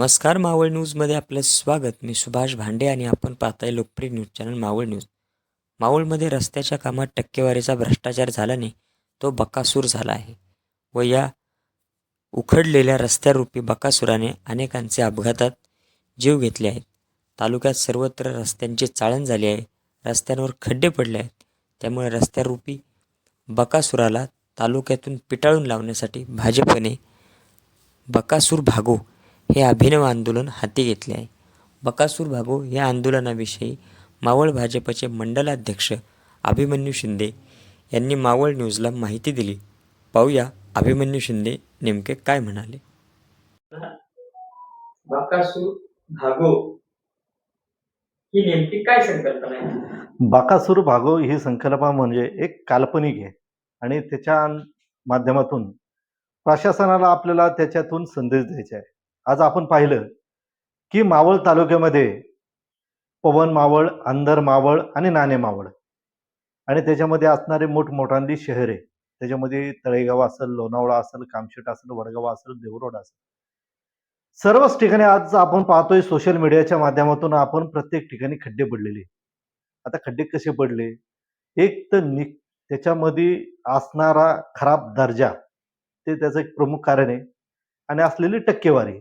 नमस्कार मावळ न्यूजमध्ये आपलं स्वागत. मी सुभाष भांडे आणि आपण पाहताय लोकप्रिय न्यूज चॅनल मावळ न्यूज. मावळमध्ये रस्त्याच्या कामात टक्केवारीचा भ्रष्टाचार झाल्याने तो बकासूर झाला आहे व या उखडलेल्या रस्त्यारूपी बकासुराने अनेकांचे अपघातात जीव घेतले आहेत. तालुक्यात सर्वत्र रस्त्यांची चाळण झाली आहे. रस्त्यांवर खड्डे पडले आहेत. त्यामुळे रस्त्यारूपी बकासुराला तालुक्यातून पिटाळून लावण्यासाठी भाजपने बकासूर भागो हे अभिनव आंदोलन हाती घेतले आहे. बकासूर भागो या आंदोलनाविषयी मावळ भाजपचे मंडलाध्यक्ष अभिमन्यू शिंदे यांनी मावळ न्यूजला माहिती दिली. पाहूया अभिमन्यू शिंदे नेमके काय म्हणाले. बकासूर भागो ही नेमकी काय संकल्पना आहे? बकासूर भागो ही संकल्पना म्हणजे एक काल्पनिक आहे आणि त्याच्या माध्यमातून प्रशासनाला आपल्याला त्याच्यातून संदेश द्यायचा आहे. आज आपण पाहिलं की मावळ तालुक्यामध्ये पवन मावळ, अंधर मावळ आणि नाणे मावळ आणि त्याच्यामध्ये असणारे मोठमोठांली शहरे, त्याच्यामध्ये तळेगाव असेल, लोणावळा असेल, कामशेट असेल, वडगाव असेल, देवरोड असेल, सर्वच ठिकाणी आज आपण पाहतोय सोशल मीडियाच्या माध्यमातून आपण प्रत्येक ठिकाणी खड्डे पडलेले. आता खड्डे कसे पडले? एक तर त्याच्यामध्ये असणारा खराब दर्जा ते त्याचं एक प्रमुख कारण आहे आणि असलेली टक्केवारी.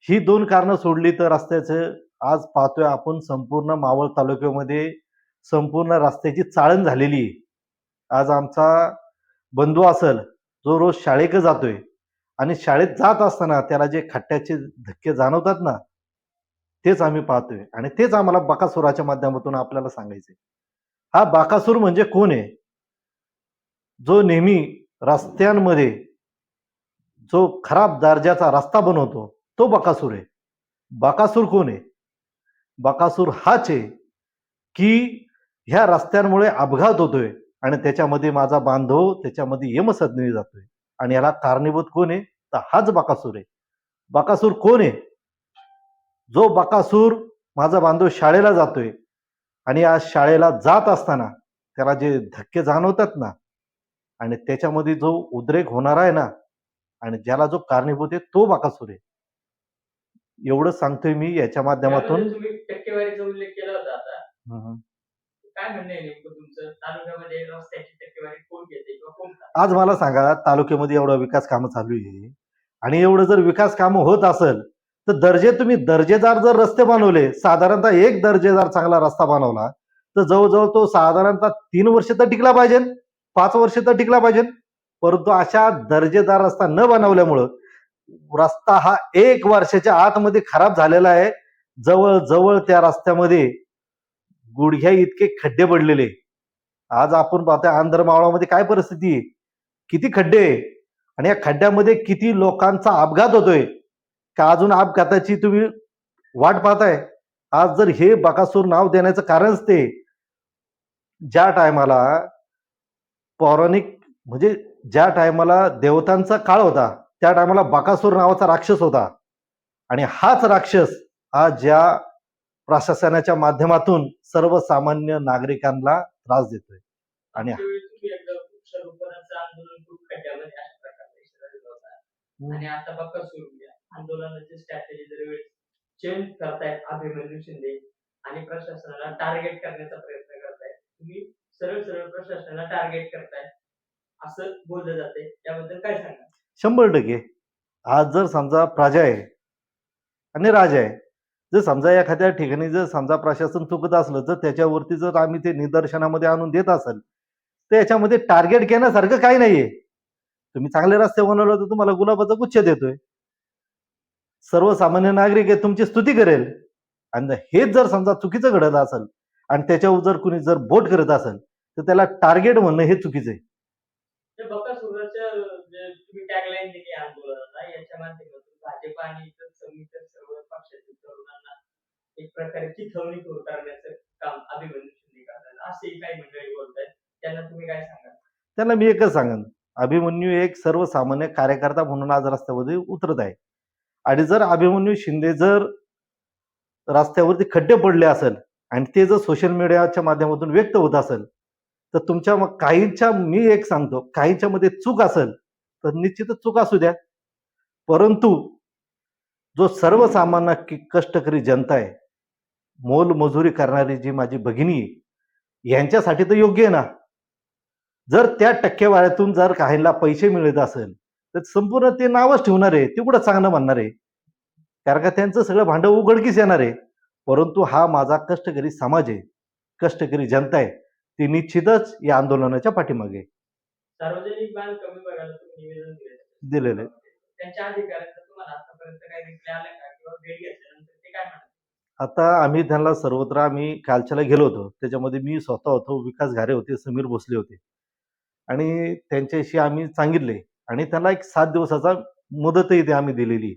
ही दोन कारणं सोडली तर रस्त्याचं आज पाहतोय आपण संपूर्ण मावळ तालुक्यामध्ये संपूर्ण रस्त्याची चाळण झालेली आहे. आज आमचा बंधू असेल जो रोज शाळेक जातोय आणि शाळेत जात असताना त्याला जे खड्ड्याचे धक्के जाणवतात ना, तेच आम्ही पाहतोय आणि तेच आम्हाला बकासुराच्या माध्यमातून आपल्याला सांगायचंय. हा बकासूर म्हणजे कोण आहे? जो नेहमी रस्त्यांमध्ये जो खराब दर्जाचा रस्ता बनवतो तो बकासूर आहे. बकासूर कोण आहे? बकासूर हाच आहे की ह्या रस्त्यांमुळे अपघात होतोय आणि त्याच्यामध्ये माझा बांधव त्याच्यामध्ये यमसदनी जातोय आणि याला कारणीभूत कोण आहे? तर हाच बकासूर आहे. बकासूर कोण आहे? जो बकासूर माझा बांधव शाळेला जातोय आणि आज शाळेला जात असताना त्याला जे धक्के जाणवतात ना आणि त्याच्यामध्ये जो उद्रेक होणार आहे ना आणि ज्याला जो कारणीभूत आहे तो बकासूर आहे. एवढं सांगतोय मी याच्या माध्यमातून. तुम्ही टक्केवारीचा उल्लेख केला होता आता. काय म्हणणं आहे नेमकं तुमचं? तालुक्यामध्ये रस्त्याची टक्केवारी कोण घेते किंवा कोण करते? आज मला सांगा, तालुक्यामध्ये एवढा विकास कामं चालू आहे आणि एवढं जर विकास कामं होत असेल तर तुम्ही दर्जेदार जर रस्ते बनवले, साधारणतः एक दर्जेदार चांगला रस्ता बनवला तर जवळजवळ तो साधारणतः 3 वर्ष तर टिकला पाहिजे, 5 वर्ष तर टिकला पाहिजे. परंतु अशा दर्जेदार रस्ता न बनवल्यामुळं रस्ता हा 1 वर्षाच्या आतमध्ये खराब झालेला आहे. जवळजवळ त्या रस्त्यामध्ये गुडघ्या इतके खड्डे पडलेले. आज आपण पाहतोय आंधरमावळामध्ये काय परिस्थिती आहे, किती खड्डे आणि या खड्ड्यामध्ये किती लोकांचा अपघात होतोय का अजून अपघाताची तुम्ही वाट पाहताय? आज जर हे बकासूर नाव देण्याचं कारणच ते, ज्या टायमाला पौराणिक म्हणजे ज्या टायमाला देवतांचा काळ होता त्या टायमाला बकासूर नावाचा राक्षस होता आणि हाच राक्षस आज ज्या प्रशासनाच्या माध्यमातून सर्वसामान्य नागरिकांना त्रास देतोय. आणि तुम्ही एकदा वृक्षारोपणाचं आंदोलन खूप खड्ड्यामध्ये अशा प्रकारे इशारा दिला होता आणि आता बकासूर आंदोलनाची स्ट्रॅटेजी जर चेंज करतायत अभिमन्यू शिंदे आणि प्रशासनाला टार्गेट करण्याचा प्रयत्न करतायत. तुम्ही सरळ सरळ प्रशासनाला टार्गेट करताय असं बोललं जाते, त्याबद्दल काय सांगा? 100% आज जर समजा प्रजा आहे आणि राजा आहे, जर समजा एखाद्या ठिकाणी जर समजा प्रशासन चुकत असलं तर त्याच्यावरती जर आम्ही ते निदर्शनामध्ये आणून देत असेल तर याच्यामध्ये टार्गेट घेण्यासारखं काही नाहीये. तुम्ही चांगले रस्ते बनवले तर तुम्हाला गुलाबाचा गुच्छ देतोय. सर्वसामान्य नागरिक आहे तुमची स्तुती करेल आणि हेच जर समजा चुकीचं घडत असेल आणि त्याच्यावर जर कुणी जर बोट करत असेल तर त्याला टार्गेट म्हणणं हे चुकीचं आहे. बकासूराचं जे तुम्ही टॅगलाईन दिली आंदोलनाला, याच्या माध्यमातून भाजप आणि इतर समितर सर्व पक्षातील तरुणांना एक प्रकारे चिथावणी करण्याचं काम अभिमन्यू शिंदे करतात असेही काही मंडळी बोलतायत. त्यांना तुम्ही काय सांगाल? त्यांना मी एकच सांगेन, अभिमन्यू एक सर्वसामान्य कार्यकर्ता म्हणून आज रस्त्यामध्ये उतरत आहे आणि जर अभिमन्यू शिंदे जर रस्त्यावरती खड्डे पडले असेल आणि ते जर सोशल मीडियाच्या माध्यमातून व्यक्त होत असेल तर तुमच्या काहींच्या, मी एक सांगतो, काहींच्या मध्ये चूक असेल तर निश्चितच चूक असू द्या, परंतु जो सर्वसामान्य कष्टकरी जनता आहे, मोलमजुरी करणारी जी माझी भगिनी आहे, यांच्यासाठी तर योग्य आहे ना. जर त्या टक्केवारीतून जर काहींना पैसे मिळत असेल, तर संपूर्ण ते नावच ठेवणार आहे. ते कुठं चांगलं म्हणणार आहे. कारण का त्यांचं सगळं भांडं उघडकीस येणार आहे. परंतु हा माझा कष्टकरी समाज आहे, कष्टकरी जनता आहे. ती निश्चितच या आंदोलनाच्या पाठीमागे आहे. सार्वजनिक बांध कमी भागाला तुम्ही निवेदन दिलेलं आहे. त्यांच्या अधिकाऱ्यांचा तुम्हाला आतापर्यंत काही रिप्लाय आला का किंवा भेट घेतल्यानंतर ते काय म्हणतात? आता आम्ही त्यांना सर्वत्र आम्ही कालच्याला गेलो होतो. त्याच्यामध्ये मी स्वतः होतो, विकास घारे होते, समीर भोसले होते आणि त्यांच्याशी आम्ही सांगितले आणि त्यांना एक 7 दिवसाचा मुदतही ते आम्ही दिलेली.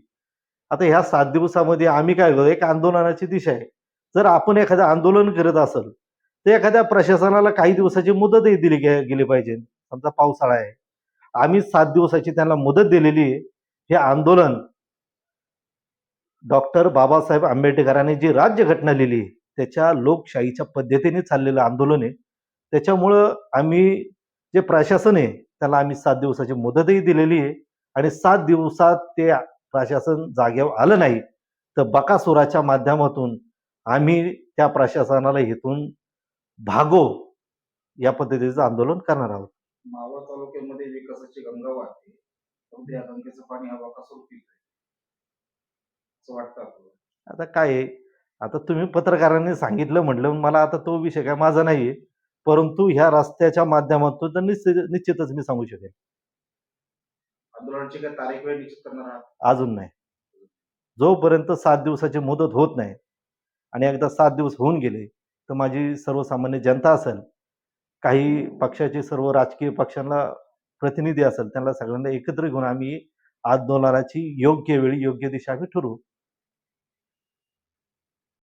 आता ह्या 7 दिवसामध्ये आम्ही काय करतो, एक आंदोलनाची दिशा आहे. जर आपण एखादं आंदोलन करत असेल, तर एखाद्या प्रशासनाला काही दिवसाची मुदतही दिली गेली पाहिजे. समजा पावसाळा आहे. आम्ही 7 दिवसाची त्यांना मुदत दिलेली आहे. हे आंदोलन डॉक्टर बाबासाहेब आंबेडकरांनी जी राज्यघटना लिहिली आहे, त्याच्या लोकशाहीच्या पद्धतीने चाललेलं आंदोलन आहे. त्याच्यामुळं आम्ही जे प्रशासन आहे, त्याला आम्ही 7 दिवसाची मुदतही दिलेली आहे आणि 7 दिवसात ते प्रशासन जागेवर आलं नाही, तर बकासुराच्या माध्यमातून आम्ही त्या प्रशासनाला इथून भागो या पद्धतीचं आंदोलन करणार आहोत. मावळ तालुक्यामध्ये विकासाची गंगा वाहते, परंतु या गंगेचं पाणी हा बकासूर पितोय असं वाटतं आपल्याला. आता काय आहे, आता तुम्ही पत्रकारांनी सांगितलं म्हटलं, मला आता तो विषय काय माझा नाहीये. परंतु ह्या रस्त्याच्या माध्यमातून तर निश्चितच मी सांगू शकेन. आंदोलनाची काय तारीख वेळ निश्चित करणार आहात? अजून नाही. जोपर्यंत 7 दिवसाची मुदत होत नाही आणि एकदा 7 दिवस होऊन गेले, तर माझी सर्वसामान्य जनता असेल, काही पक्षाचे सर्व राजकीय पक्षांना प्रतिनिधी असेल, त्यांना सगळ्यांना एकत्र घेऊन आम्ही आंदोलनाची योग्य वेळी योग्य दिशा आम्ही ठरवू.